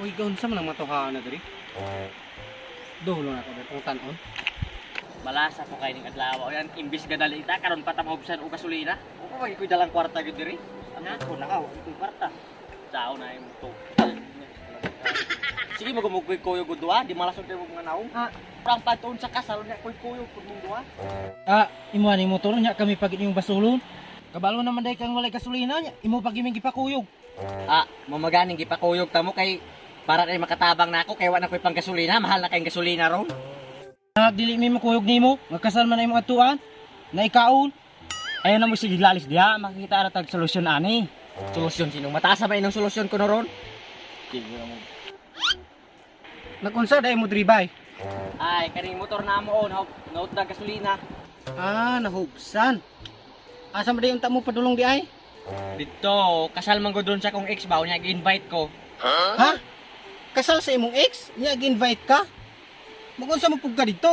Uy, gaon sa manang matuhahan na diri. Dulo na ko itong tanon. Balasa ko kay ning adlaw yan imbis gadali ita karon pa ta mahubsan og gasolina. O ko koy dalang kwarta gyud diri. Ano ko nakaw itong kwarta. Sao na imo to. Sige magumugoy kuyo gud duha, di malasod kay mga naong. Parang patuon sa kasal nya kuy kuyo gud mong duha. Imo ani motor nya kami pagit yung basulon. Kabalo naman day kang walay gasolina nya, imo pagiming gipakuyog. Mamaganing gipakuyog ta mo kay para kay makatabang na ako kay wa na koy pang gasolina, mahal na kay gasolina ron. Dili mi makuyog nimo, magkasal man na imo atuan, na ikaon. Ayaw na mo sige lalis diha, makikita ra tag solusyon ani. Solusyon sinong mataas ba inong solusyon ko ron? Sige na mo. Nagunsa day mo dribay. Ay, kaning motor na mo naut na gasolina. Nahubsan. Asa man day unta mo padulong di ay? Dito, kasal man ko doon sa kong ex ba, niya gi-invite ko. Ha? Kasal sa imong ex? Nya gi-invite ka? Magunsa mo pugka dito?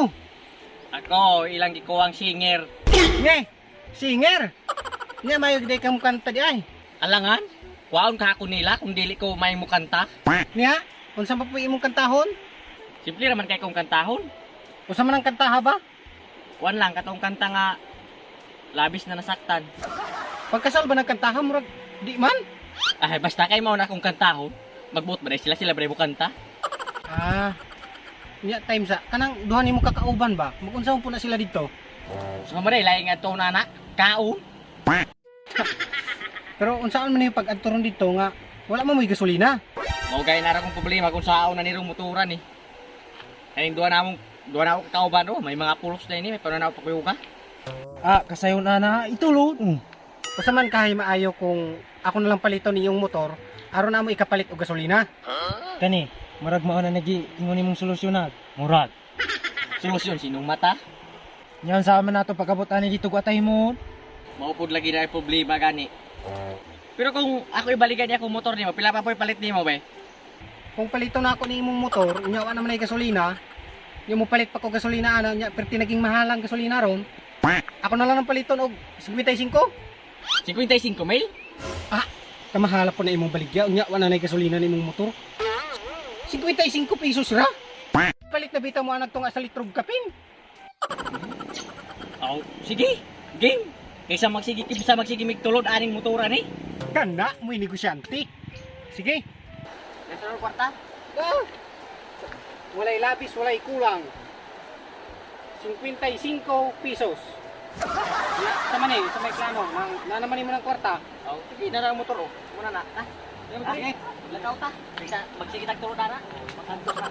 Ako, ilang gikuwang singer. Nge, singer. Nya mayo day kang kanta di ay. Alangan, kuwaon ka ako nila kung dili ko may mukanta. Nya, unsa pa po imong kantahon? Simple naman kay kong kantahon. Unsa man ang kantaha ba? Kuwan lang, katong kanta nga, labis na nasaktan. Pagkasal ba nagkantaha murag di man? Ay, basta kay mao na akong kantahon. Magbuot ba sila ba mo kanta? Nya time sa kanang duha nimo kakauban ba? Magunsa mo po na sila dito? So maday laing adto na na, kaon. Pero unsaon man yung pag-adturon dito nga wala mo may gasolina? Mao gay na ra kong problema kung saan na nirong motoran ni. Kaning duha na ako kakauban may mga pulos na ini, may pananaw pa kuyo ka. Kasayon na itulo. Usa man kahay maayo kung ako na lang paliton niyong motor, aron na mo ikapalit og gasolina. Kani, murag mao na nagi-ingon nimong solusyonan. Murag. Solusyon sinong mata? Nyan sa man nato pagabot ani dito gatay mo. Maupod lagi na problema gani. Pero kung ako ibalikan niya akong motor nimo, pila pa po'y palit nimo be? Kung paliton na ako ni imong motor, unya wa naman ay gasolina, nya mo palit pa ko gasolina ana nya perti naging mahalang gasolina ron. Ako na lang ang paliton og 55. 55 mil? Kamahala po na imong baligya, unya wa na nay gasolina ni imong motor. 55 pesos ra. Palit na bitaw mo anag tunga sa litrog kapin. Sige, game. Kaysa magsigi migtulod aning motora ni. Kana mo negosyante. Sige. Ito na kwarta. Walay labis, walay kulang. 55 pesos. Sa man sa may plano, na naman mo ng kwarta. Sige, na motor muna na. Sige, lakaw ta. Kaysa magsigi tagtulod na na. Makantos na.